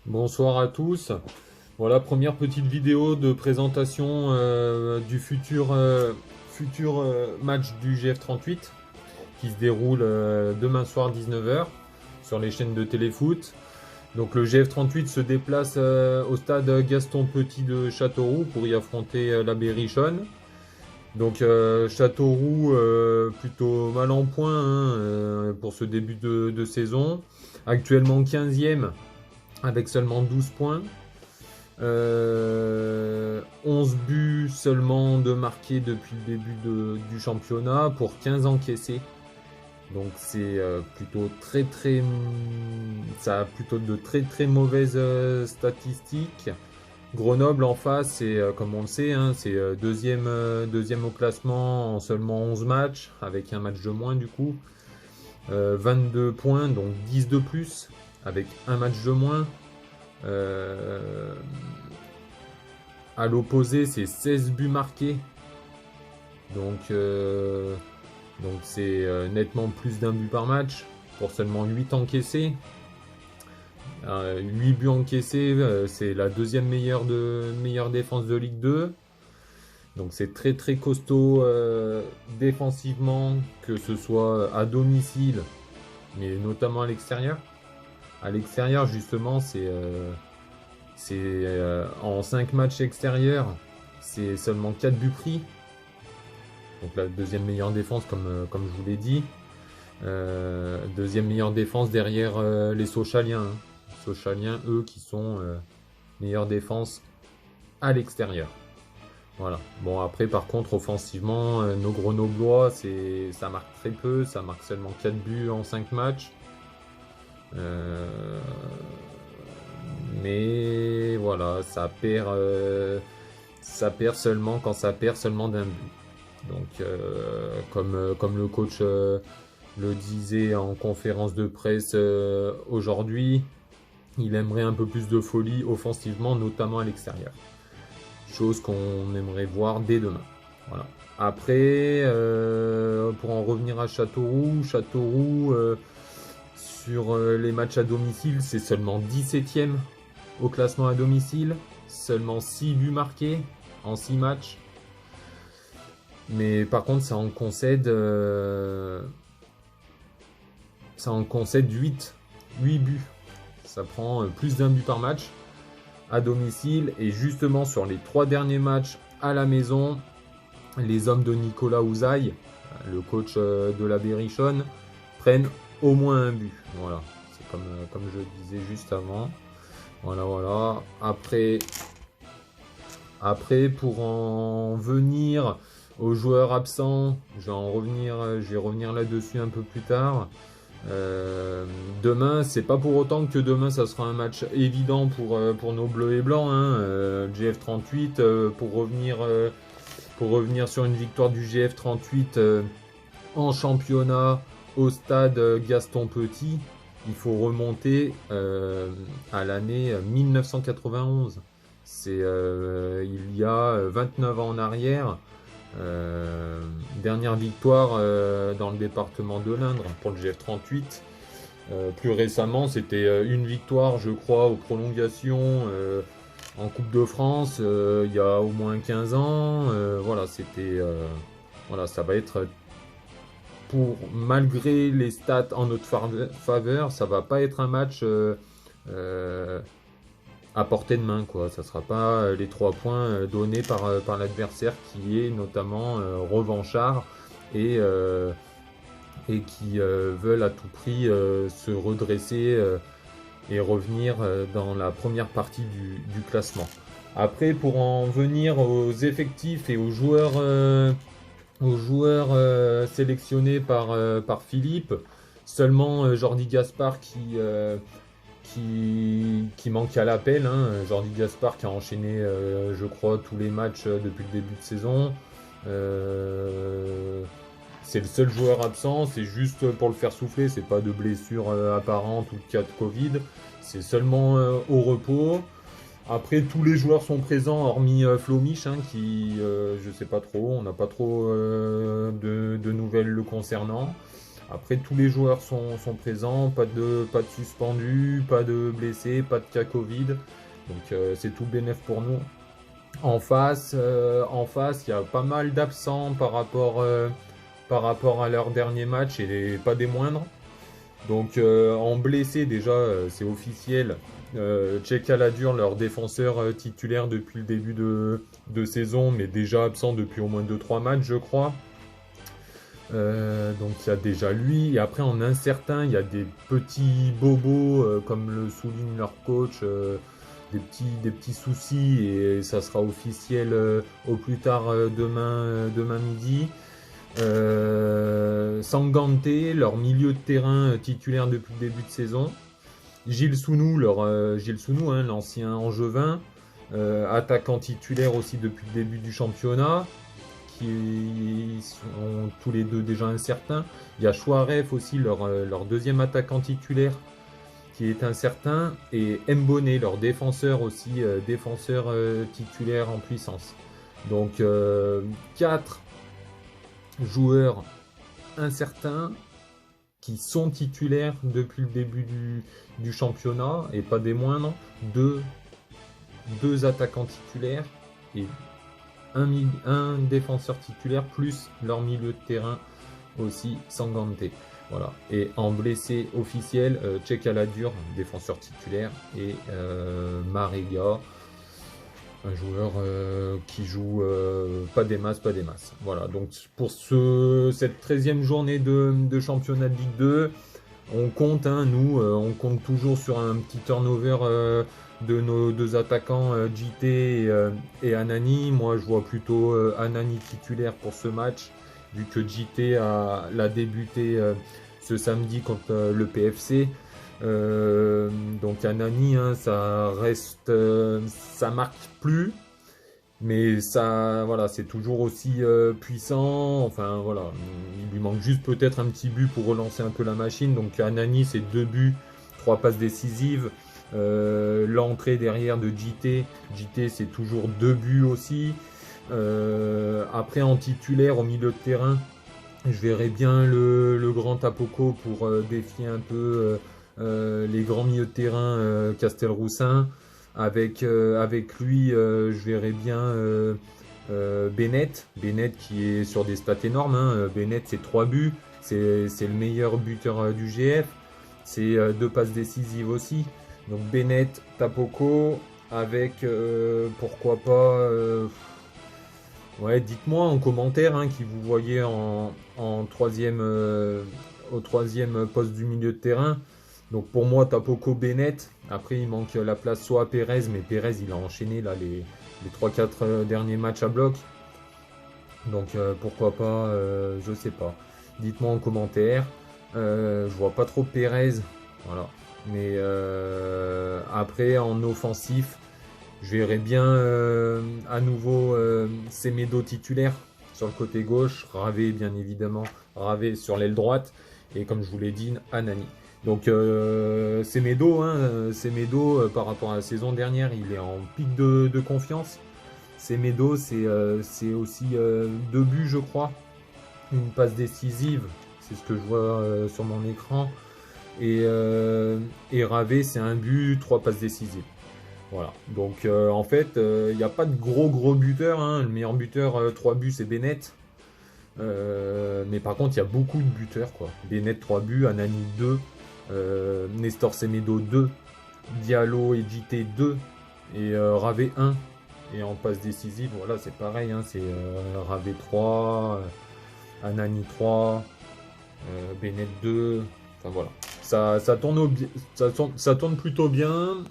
Bonsoir à tous. Voilà, première petite vidéo de présentation du futur match du GF38 qui se déroule demain soir 19h sur les chaînes de téléfoot. Donc le GF38 se déplace au stade Gaston Petit de Châteauroux pour y affronter la Berrichonne. Donc Châteauroux plutôt mal en point pour ce début de saison. Actuellement 15e avec seulement 12 points. 11 buts seulement de marqués depuis le début du championnat pour 15 encaissés. Donc c'est ça a plutôt de très mauvaises statistiques. Grenoble en face, c'est comme on le sait, c'est deuxième au classement en seulement 11 matchs, avec un match de moins du coup. 22 points, donc 10 de plus, avec un match de moins. À l'opposé, c'est 16 buts marqués. Donc c'est nettement plus d'un but par match pour seulement 8 encaissés. 8 buts encaissés, c'est la deuxième meilleure défense de Ligue 2. Donc c'est très costaud défensivement, que ce soit à domicile, mais notamment à l'extérieur. À l'extérieur, justement, en 5 matchs extérieurs, c'est seulement 4 buts pris. Donc la deuxième meilleure défense, comme je vous l'ai dit. Deuxième meilleure défense derrière les Sochaliens. Les Sochaliens, eux, qui sont meilleure défense à l'extérieur. Voilà. Bon, après, par contre, offensivement, nos Grenoblois, ça marque très peu. Ça marque seulement 4 buts en 5 matchs. Mais voilà, ça perd seulement quand ça perd seulement d'un but. Donc, comme le coach le disait en conférence de presse aujourd'hui, il aimerait un peu plus de folie offensivement, notamment à l'extérieur. Chose qu'on aimerait voir dès demain. Voilà. Après, pour en revenir à Châteauroux, sur les matchs à domicile, c'est seulement 17e au classement à domicile. Seulement 6 buts marqués en 6 matchs. Mais par contre, ça en concède 8 buts. Ça prend plus d'un but par match à domicile. Et justement, sur les 3 derniers matchs à la maison, les hommes de Nicolas Ouzaï, le coach de la Berrichonne, prennent au moins un but. Voilà, c'est comme je disais juste avant. Voilà. Après, pour en venir aux joueurs absents, je vais revenir là-dessus un peu plus tard. Demain, c'est pas pour autant que demain ça sera un match évident pour nos bleus et blancs. GF38, pour revenir sur une victoire du GF38 en championnat au stade Gaston Petit, il faut remonter à l'année 1991. C'est il y a 29 ans en arrière. Dernière victoire dans le département de l'Indre pour le GF38. Plus récemment, c'était une victoire, je crois, aux prolongations en Coupe de France il y a au moins 15 ans. Voilà, ça va être malgré les stats en notre faveur, ça va pas être un match à portée de main, quoi. Ça sera pas les 3 points donnés par l'adversaire qui est notamment revanchard et qui veulent à tout prix se redresser et revenir dans la première partie du classement. Après, pour en venir aux effectifs et aux joueurs sélectionnés par Philippe, seulement Jordi Gaspard qui manque à l'appel. Jordi Gaspard qui a enchaîné, je crois, tous les matchs depuis le début de saison. C'est le seul joueur absent, c'est juste pour le faire souffler, c'est pas de blessure apparente ou de cas de Covid, c'est seulement au repos. Après, tous les joueurs sont présents, hormis Flo Mich, qui, je sais pas trop, on n'a pas trop de nouvelles le concernant. Après, tous les joueurs sont présents, pas de suspendus, pas de blessés, pas de cas Covid. Donc c'est tout bénef pour nous. En face, il y a pas mal d'absents par rapport à leur dernier match et pas des moindres. Donc en blessé déjà, c'est officiel. Cheikh Aladur, leur défenseur titulaire depuis le début de saison, mais déjà absent depuis au moins 2-3 matchs, je crois. Donc il y a déjà lui. Et après, en incertain, il y a des petits bobos, comme le souligne leur coach, des petits soucis, et ça sera officiel au plus tard demain midi. Sangante, leur milieu de terrain titulaire depuis le début de saison. Gilles Sounou, hein, l'ancien Angevin, attaquant titulaire aussi depuis le début du championnat, qui sont tous les deux déjà incertains. Il y a Chouaref aussi, leur deuxième attaquant titulaire, qui est incertain, et Mbonné, leur défenseur aussi, défenseur titulaire en puissance. Donc 4 joueurs incertains qui sont titulaires depuis le début du championnat, et pas des moindres. Deux attaquants titulaires et un défenseur titulaire, plus leur milieu de terrain aussi, Sangante. Voilà. Et en blessé officiel, Cheikh Aladur, défenseur titulaire, et Marega, un joueur qui joue pas des masses. Voilà, donc pour cette 13e journée de championnat de Ligue 2, on compte, hein, nous, on compte toujours sur un petit turnover de nos deux attaquants, JT et Anani. Moi, je vois plutôt Anani titulaire pour ce match, vu que JT l'a débuté ce samedi contre le PFC. Donc Anani, hein, ça reste, ça marque plus, mais ça, voilà, c'est toujours aussi puissant. Enfin voilà, il lui manque juste peut-être un petit but pour relancer un peu la machine. Donc Anani, c'est 2 buts, 3 passes décisives. L'entrée derrière de JT, c'est toujours 2 buts aussi. Après, en titulaire au milieu de terrain, je verrais bien le grand Tapoko pour défier un peu les grands milieux de terrain Castelroussin. Avec lui, je verrais bien Bennett qui est sur des stats énormes, hein. Bennett, c'est 3 buts, c'est le meilleur buteur du GF, c'est 2 passes décisives aussi. Donc Bennett, Tapoko, avec pourquoi pas... ouais, dites-moi en commentaire, hein, qui vous voyez en troisième, au troisième poste du milieu de terrain. Donc pour moi, Tapoko, Bennett. Après, il manque la place soit à Pérez, mais Pérez, il a enchaîné là les 3-4 derniers matchs à bloc. Donc pourquoi pas, je sais pas. Dites-moi en commentaire. Je vois pas trop Pérez. Voilà. Mais après, en offensif, je verrais bien à nouveau Semedo titulaire sur le côté gauche, Ravé bien évidemment, Ravé sur l'aile droite, et comme je vous l'ai dit, Anani. Donc Semedo, hein, Semedo par rapport à la saison dernière, il est en pic de confiance. Semedo, c'est aussi 2 buts, je crois, une passe décisive, c'est ce que je vois sur mon écran, et Ravé, c'est 1 but, 3 passes décisives. Voilà, donc en fait, il n'y a pas de gros buteurs, hein. Le meilleur buteur, 3 buts, c'est Bennett. Mais par contre, il y a beaucoup de buteurs, quoi. Bennett, 3 buts, Anani, 2, Nestor Semedo, 2, Diallo et JT, 2, et Ravé, 1. Et en passe décisive, voilà, c'est pareil, hein, c'est Ravé, 3, Anani, 3, Bennett, 2, enfin voilà. Ça tourne plutôt bien.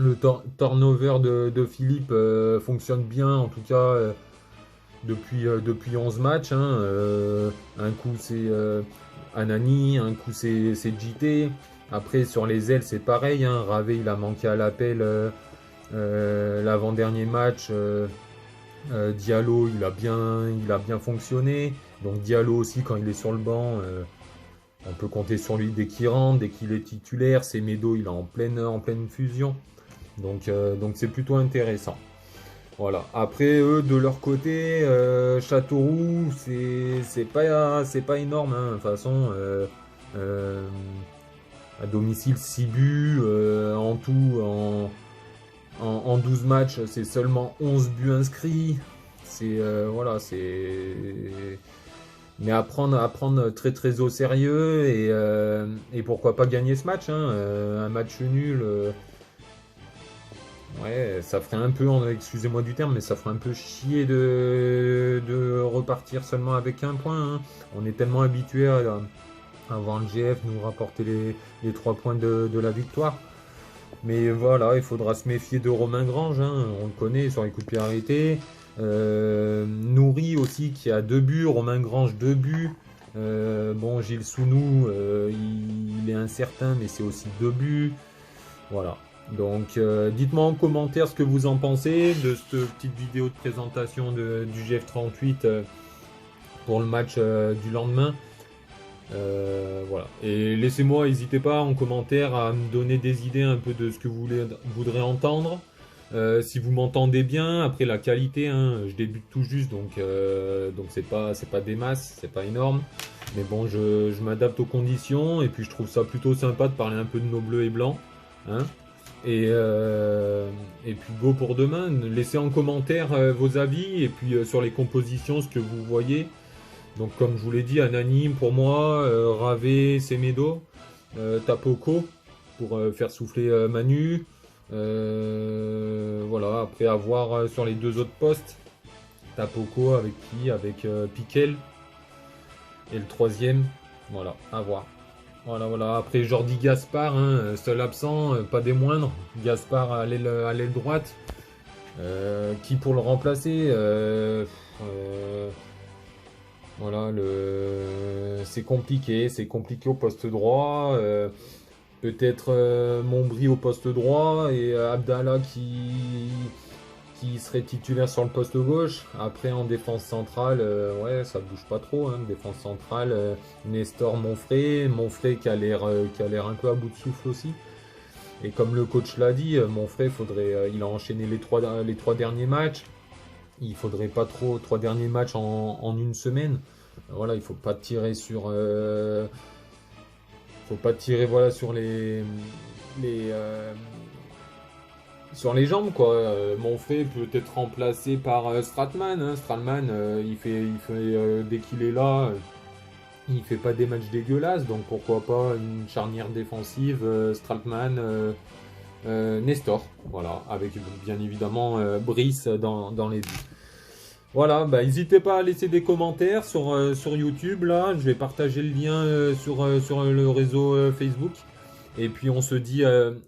Le turnover de Philippe fonctionne bien, en tout cas depuis 11 matchs, hein. Un coup c'est Anani, un coup c'est JT. Après sur les ailes c'est pareil, hein. Ravé, il a manqué à l'appel l'avant-dernier match. Diallo, il a bien fonctionné. Donc Diallo aussi, quand il est sur le banc, on peut compter sur lui dès qu'il rentre, dès qu'il est titulaire. Semedo, il est en pleine fusion. Donc c'est plutôt intéressant. Voilà. Après, eux, de leur côté, Châteauroux, c'est pas énorme, hein. De toute façon, euh, à domicile, 6 buts en tout, en 12 matchs, c'est seulement 11 buts inscrits. Voilà, mais à prendre très très au sérieux et pourquoi pas gagner ce match, hein. Un match nul. Ouais, ça ferait un peu, excusez-moi du terme, mais ça ferait un peu chier de repartir seulement avec un point, hein. On est tellement habitué à voir le GF nous rapporter les 3 points de la victoire. Mais voilà, il faudra se méfier de Romain Grange, hein. On le connaît sur les coups de pied arrêtés. Nourri aussi qui a 2 buts, Romain Grange 2 buts. Bon, Gilles Sounou, il est incertain, mais c'est aussi 2 buts. Voilà. Donc, dites-moi en commentaire ce que vous en pensez de cette petite vidéo de présentation du GF38 pour le match du lendemain. Voilà. Et laissez-moi, n'hésitez pas en commentaire à me donner des idées un peu de ce que vous voudrez entendre. Si vous m'entendez bien, après la qualité, hein, je débute tout juste, donc c'est pas des masses, c'est pas énorme. Mais bon, je m'adapte aux conditions et puis je trouve ça plutôt sympa de parler un peu de nos bleus et blancs, hein. Et puis go pour demain. Laissez en commentaire vos avis et puis sur les compositions ce que vous voyez. Donc comme je vous l'ai dit, Anani pour moi, Rave, Semedo, Tapoko pour faire souffler Manu. Voilà, après avoir sur les 2 autres postes. Tapoko avec qui? Avec Piquel. Et le 3e, voilà, à voir. Voilà. Après Jordi Gaspard, hein, seul absent, pas des moindres. Gaspard à l'aile droite. Qui pour le remplacer? Voilà, c'est compliqué au poste droit. Peut-être Montbry au poste droit et Abdallah qui serait titulaire sur le poste gauche. Après en défense centrale, ouais, ça bouge pas trop, hein. Défense centrale, Nestor, Monfray qui a l'air un peu à bout de souffle aussi. Et comme le coach l'a dit, Monfray il a enchaîné les trois derniers matchs. Il faudrait pas trop 3 derniers matchs en une semaine. Voilà, il faut pas tirer voilà sur sur les jambes, quoi. Monfray peut être remplacé par Stratman, hein. Stratman, il fait dès qu'il est là, il fait pas des matchs dégueulasses, donc pourquoi pas une charnière défensive, Stratman, Nestor, voilà, avec bien évidemment Brice dans les buts. Voilà, bah, n'hésitez pas à laisser des commentaires sur YouTube, là, je vais partager le lien sur le réseau Facebook. Et puis on se dit